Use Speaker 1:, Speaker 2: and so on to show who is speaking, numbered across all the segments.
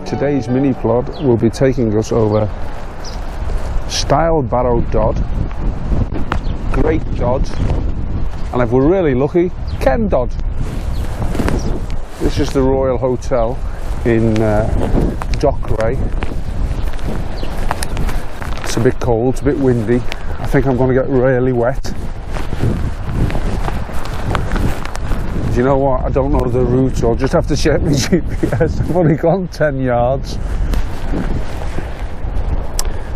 Speaker 1: Today's mini plod will be taking us over Stybarrow Dodd, Great Dodd, and if we're really lucky, Ken Dodd. This is the Royal Hotel in Dockray. It's a bit cold, it's a bit windy. I think I'm going to get really wet. Do you know what? I don't know the route, so I'll just have to check my GPS. I've only gone 10 yards.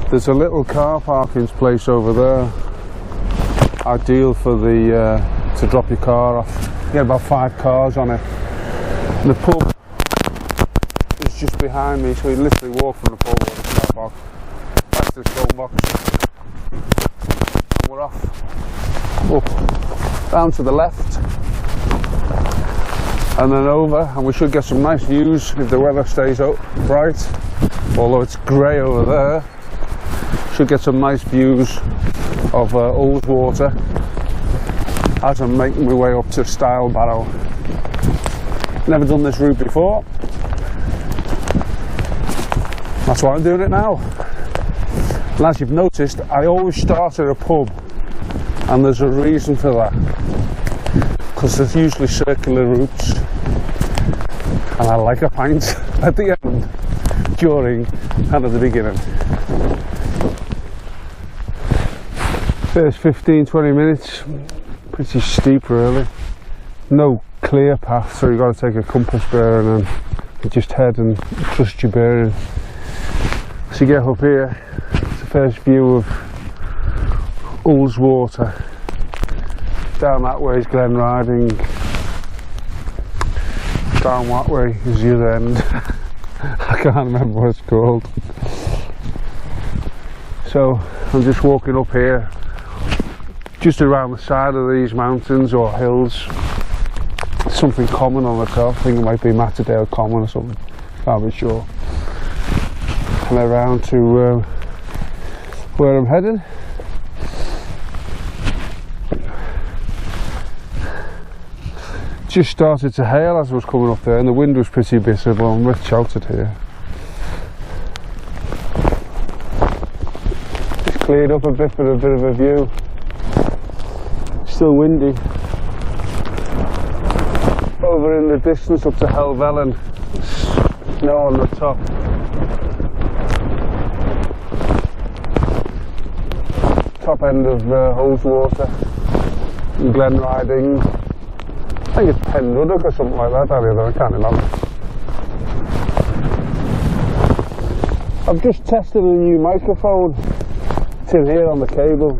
Speaker 1: There's a little car parking place over there. Ideal for the to drop your car off. You get about 5 cars on it. And the pub is just behind me, so you literally walk from the pub to the car park. That's the phone box. And we're off. Up, down to the left. And then over, and we should get some nice views if the weather stays out bright. Although it's grey over there. Should get some nice views of Ullswater as I'm making my way up to Stybarrow. Never done this route before. That's why I'm doing it now. And as you've noticed, I always start at a pub, and there's a reason for that. Because there's usually circular routes, and I like a pint at the end, during, and at the beginning. First 15-20 minutes, pretty steep really. No clear path, so you've got to take a compass bearing and you just head and trust your bearing. So you get up here, it's the first view of Ullswater. Down that way is Glen Riding. Down that way is the other end. I can't remember what it's called. So I'm just walking up here, just around the side of these mountains or hills. Something common on the top. I think it might be Matterdale Common or something. Can't be sure. And around to where I'm heading. Just started to hail as I was coming up there, and the wind was pretty bitter, but I'm with sheltered here. It's cleared up a bit for a bit of a view. Still windy. Over in the distance up to Helvellyn, snow on the top. Top end of Ullswater and Glen Riding. I think it's Penruddock or something like that, I can't remember. I've just tested a new microphone. It's in here on the cable.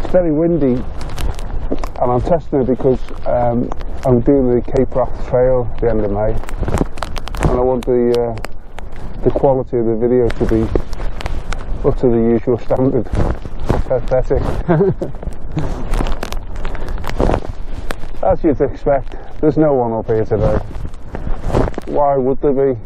Speaker 1: It's very windy, and I'm testing it because I'm doing the Cape Wrath Trail at the end of May, and I want the quality of the video to be up to the usual standard. Pathetic. As you'd expect, there's no one up here today. Why would there be?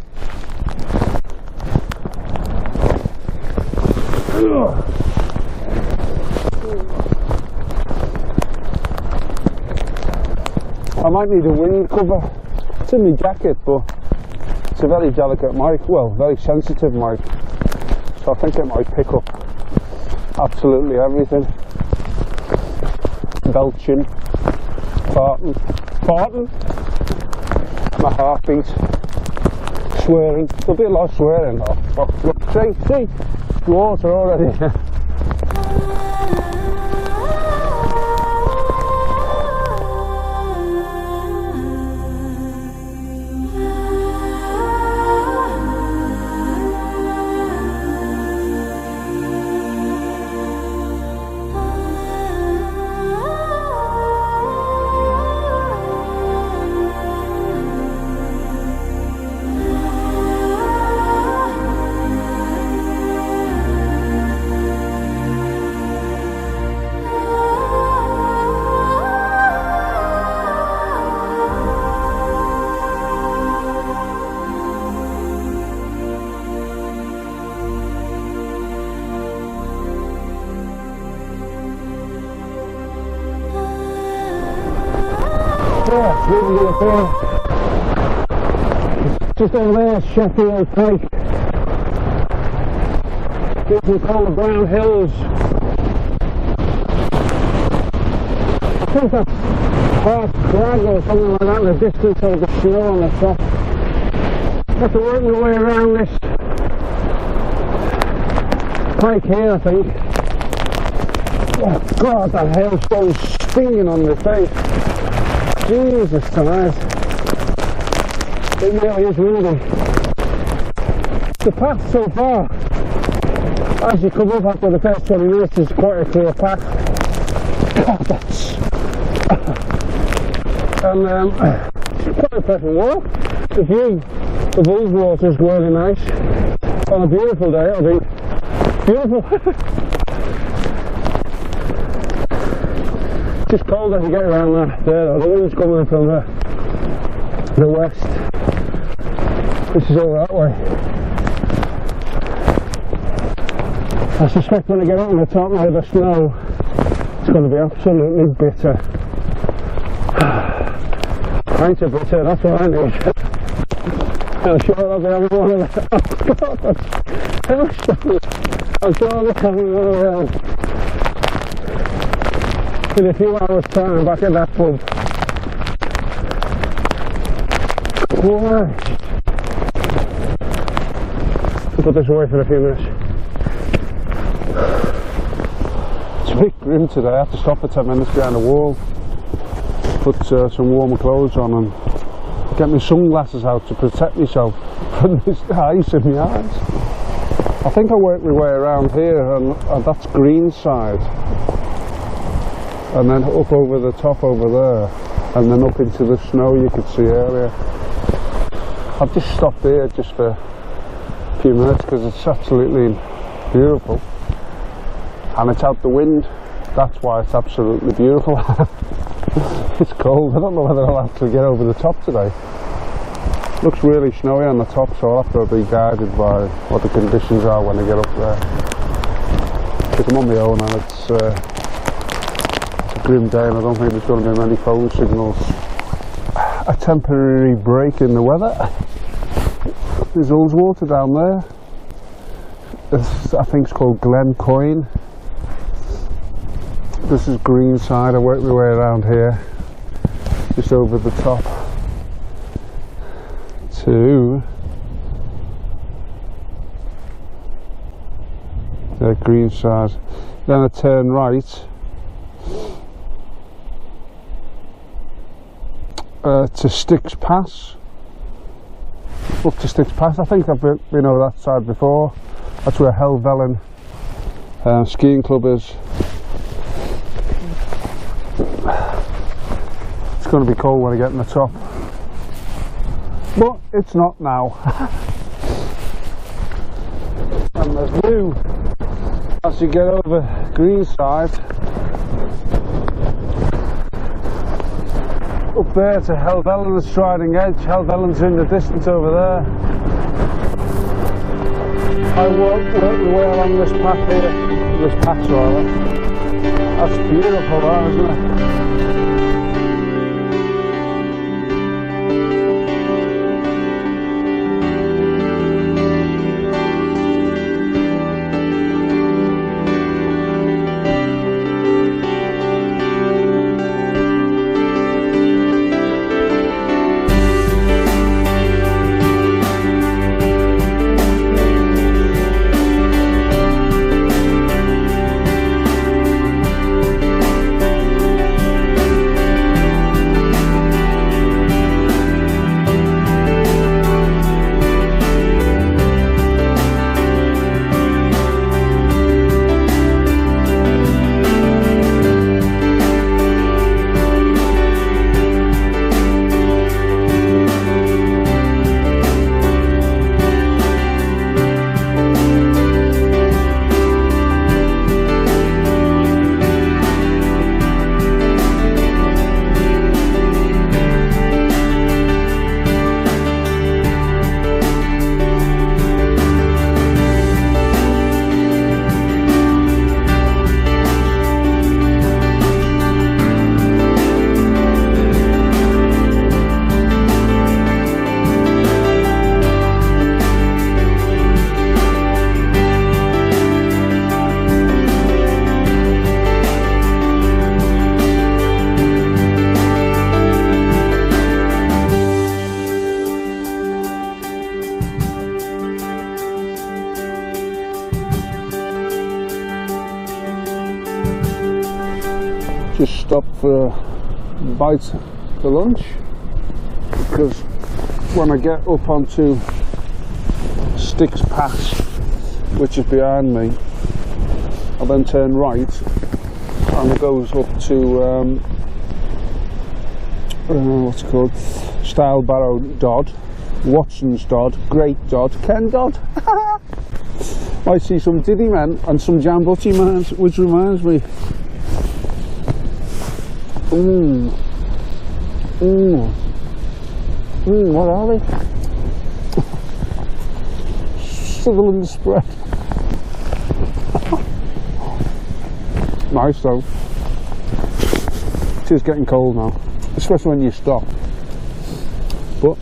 Speaker 1: I might need a wind cover. It's in my jacket, but it's a very delicate mic, well, very sensitive mic. So I think it might pick up absolutely everything. Belching. Farting, my heartbeat, swearing. There'll be a lot of swearing. Oh, look, see, water already. Just over there, Sheffield Pike. What we call the Brown Hills. I think that's Half Crag or something like that in the distance over the snow on the top. Have to work my way around this pike here, I think. Oh God, that hailstone's stinging on my face. Jesus Christ. It really is windy. The path so far, as you come up after the first 20 minutes, is quite a clear path. God, that's... and quite a pleasant walk. The view of Ullswater is really nice. On a beautiful day, it'll be beautiful. Just cold as you get around there. The wind's coming from the west. This is all that way. I suspect when I get up on the top now of the snow, it's going to be absolutely bitter. Pint of bitter, that's what I need. I'm sure I'll be having one of them. Oh God, I'm sure I'll be having one of them. In a few hours time, back at that pub. Christ. I'll put this away for a few minutes. It's a bit grim today. I have to stop for 10 minutes behind the wall, put some warmer clothes on and get my sunglasses out to protect myself from this ice in my eyes. I think I worked my way around here and that's Greenside. And then up over the top over there, and then up into the snow you could see earlier. I've just stopped here just for a few minutes because it's absolutely beautiful. And it's out the wind, that's why it's absolutely beautiful. It's cold, I don't know whether I'll actually get over the top today. Looks really snowy on the top, so I'll have to be guided by what the conditions are when I get up there. Because I'm on my own and it's a grim day and I don't think there's going to be many phone signals. A temporary break in the weather. There's Ullswater down there. I think it's called Glencoyne. This is Greenside. I work my way around here, just over the top to Greenside. Then I turn right to Styx Pass. Up to Styx Pass. I think I've been over that side before. That's where Helvellyn skiing club is. It's going to be cold when I get on the top, but it's not now. And the view as you get over Greenside up there to Helvellyn and Striding Edge. Helvellyn's in the distance over there. I work my way along this path here, this path rather. That's beautiful, that, isn't it? just stopped for a bite for lunch, because when I get up onto Sticks Pass, which is behind me, I then turn right and it goes up to what's it called, Stybarrow Dodd, Watson's Dodd, Great Dodd, Ken Dodd. I see some Diddy men and some Jambutty men, which reminds me. What are they? Sutherland spread. Nice though. It is getting cold now, especially when you stop. But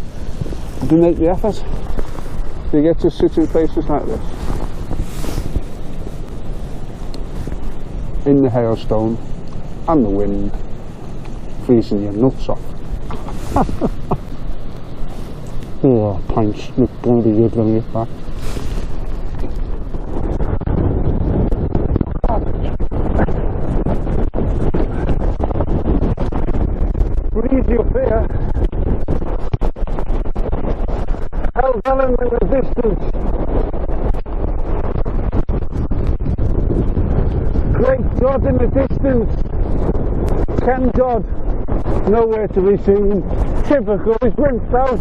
Speaker 1: do make the effort. You get to sit in places like this, in the hailstone and the wind, freezing your nuts off. Oh, pints look going to be good when we get back. Breezy up here. Helen in the distance. Great Dodd in the distance. Ken Dodd, nowhere to be seen. Typical, he's rinsed out.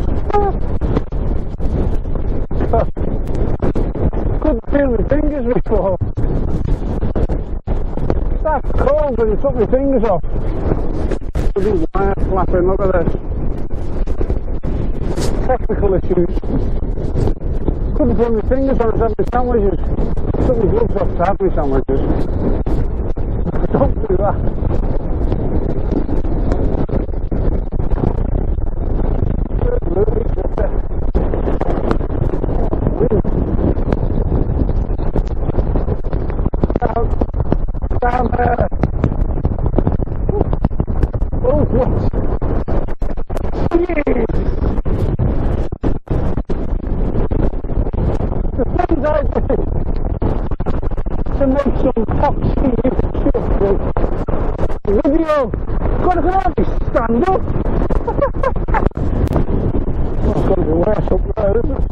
Speaker 1: Couldn't feel my fingers before. That's cold, but he took my fingers off. These wire flapping, look at this. Technical issues. Couldn't put my fingers on to have my sandwiches. Took my gloves off to have my sandwiches. Don't do that. Down there. Oh, what? Jeez. The things I do to make some foxy video. God, I can hardly stand up. Oh, it's got to be worse up there, isn't it?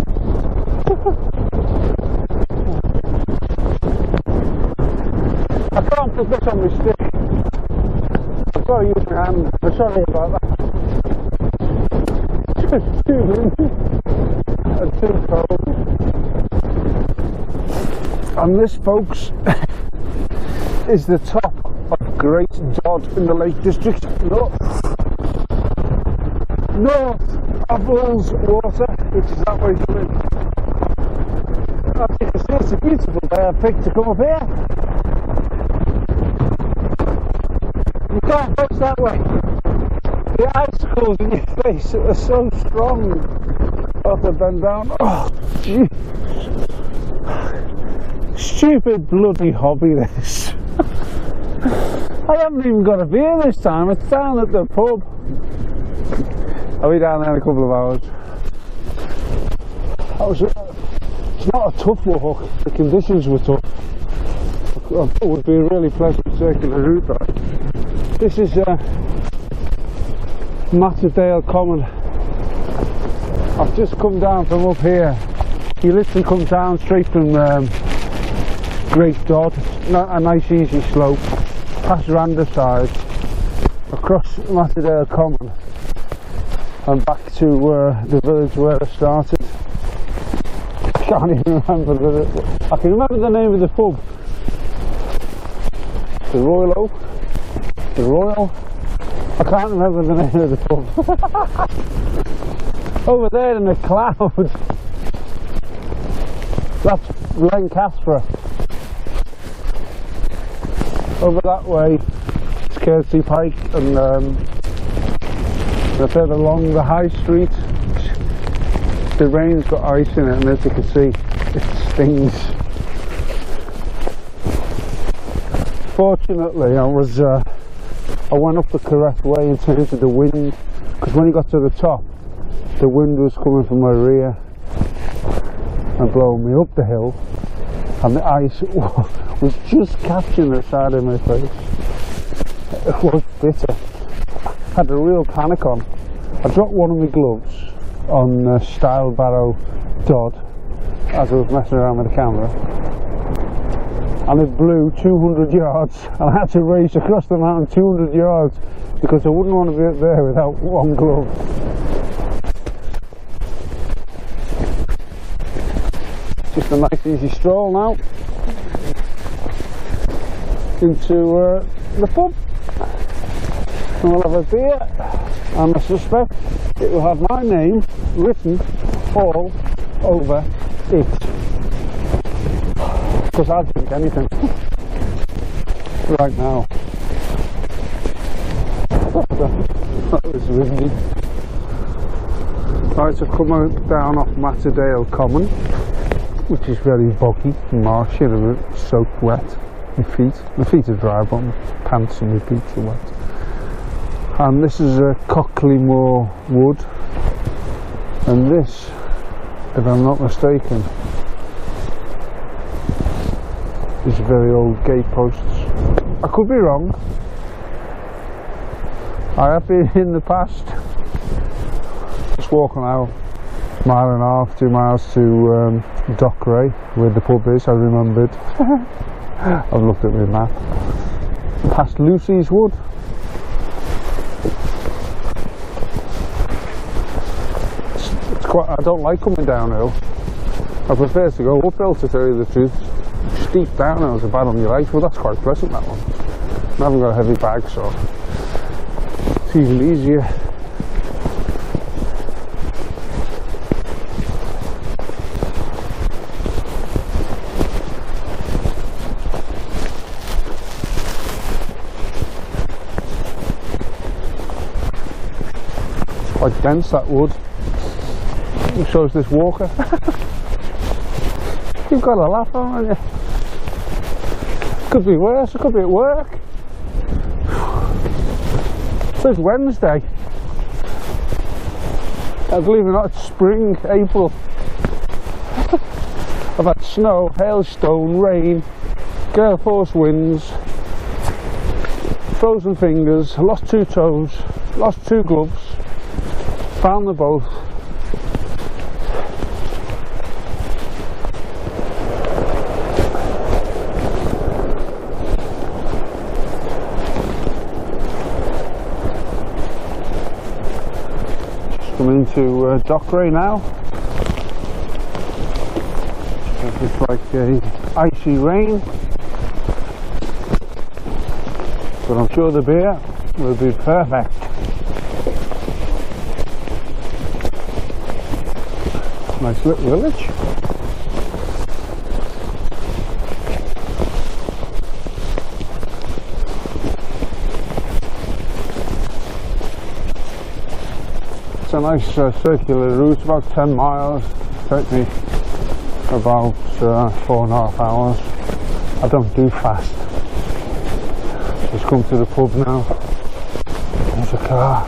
Speaker 1: I can't put this on my stick. I've got to use my hand. I'm sorry about that. Just too windy and too cold. And this, folks, is the top of Great Dodd in the Lake District, north of Bulls Water, which is that way to live. As you can see, it's a beautiful day I picked to come up here. You can't face that way. The icicles in your face are so strong. I'll have to bend down. Oh, gee. Stupid bloody hobby this. I haven't even got a beer this time. It's down at the pub. I'll be down there in a couple of hours. It's not a tough walk. The conditions were tough. I thought it would be a really pleasant circular route, right? This is Matterdale Common. I've just come down from up here. You literally come down straight from Great Dodd, a nice easy slope, past Randerside, across Matterdale Common and back to the village where I started. I can't even remember I can remember the name of the pub. The Royal Oak? The Royal? I can't remember the name of the pub. Over there in the cloud. That's Lancaster. Over that way, it's Kersey Pike, and a bit along the high street. The rain's got ice in it, and as you can see, it stings. Fortunately, I went up the correct way in terms of the wind, because when you got to the top, the wind was coming from my rear and blowing me up the hill, and the ice was just catching the side of my face. It was bitter. I had a real panic on. I dropped one of my gloves on Stybarrow Dodd as I was messing around with the camera, and it blew 200 yards, and I had to race across the mountain 200 yards because I wouldn't want to be up there without one glove. Just a nice easy stroll now into the pub, and we'll have a beer, and I suspect it will have my name written all over it, because I'll drink anything right now. That was windy. Right, so coming down off Matterdale Common, which is very boggy and marshy and soaked wet. My feet are dry, but my pants and my boots are wet. And this is a Cockley-Moor wood, and this, if I'm not mistaken, is very old gate posts. I could be wrong. I have been in the past. Just walking out mile and a half, 2 miles to Dockray, where the pub is, I remembered. I've looked at my map. Past Lucy's Wood. It's quite, I don't like coming downhill. I prefer to go uphill, to tell you the truth. Steep downhills are bad on your legs, but that's quite pleasant, that one. I haven't got a heavy bag, so it's even easier. Quite dense, that wood. It shows this walker. You've got a laugh, haven't you? Could be worse, it could be at work. It's Wednesday. I believe it or not, it's spring, April. I've had snow, hailstone, rain, gale force winds, frozen fingers, lost 2 toes, lost 2 gloves. Found them both. Just come into Dockray now. It's like a icy rain, but I'm sure the beer will be perfect. Nice little village. It's a nice circular route, about 10 miles. Take me about 4.5 hours. I don't do fast. Just come to the pub now. There's a car.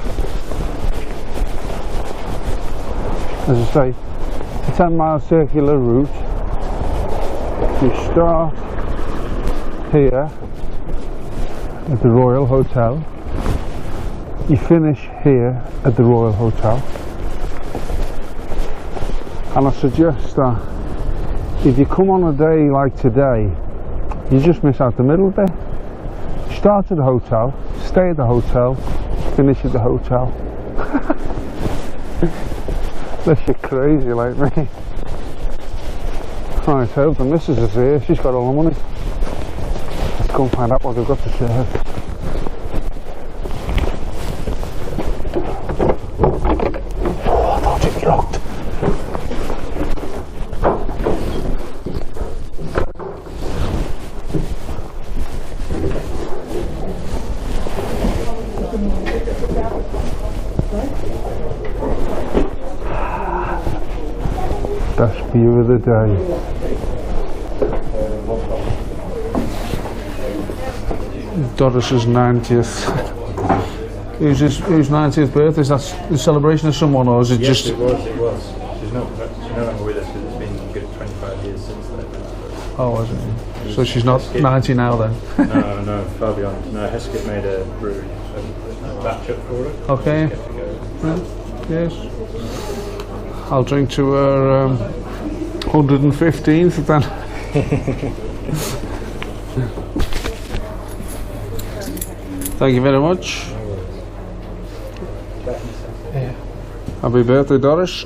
Speaker 1: As I say, 10-mile circular route. You start here at the Royal Hotel, you finish here at the Royal Hotel, and I suggest that if you come on a day like today, you just miss out the middle bit. Start at the hotel, stay at the hotel, finish at the hotel. Unless you're crazy like me. Right, I hope the missus is here, she's got all the money. Let's go and find out what they've got to serve. Oh, I thought it locked. Best view of the day. Doris's 90th. Whose 90th birthday? Is that the celebration of someone, or is it just?
Speaker 2: It was. She's no longer with us because it's been a good 25 years since then.
Speaker 1: Oh, was it? So she's not 90 now then?
Speaker 2: No, far beyond. No, Heskett made a brewery, a batch up for her.
Speaker 1: Okay. Yeah. Yes. I'll drink to her 115th then. Thank you very much.
Speaker 3: Yeah.
Speaker 1: Happy birthday, Doris.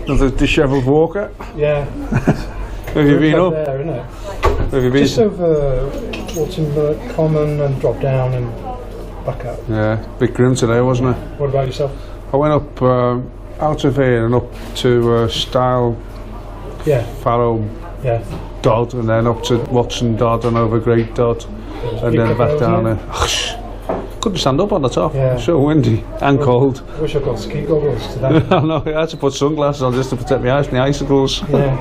Speaker 1: Another dishevelled walker.
Speaker 3: Yeah.
Speaker 1: Have you been up?
Speaker 3: There, isn't it?
Speaker 1: Have you been?
Speaker 3: Just over Waterbury Common and drop down and back up.
Speaker 1: Yeah, bit grim today, wasn't it?
Speaker 3: What about yourself?
Speaker 1: I went up out of here and up to Stybarrow
Speaker 3: Yeah.
Speaker 1: Dodd, and then up to Watson Dodd and over Great Dodd, and then back down there. Couldn't stand up on the top.
Speaker 3: Yeah.
Speaker 1: So windy and cold.
Speaker 3: Wish I got ski goggles today.
Speaker 1: I know, I had to put sunglasses on just to protect my eyes from the icicles.
Speaker 3: Yeah.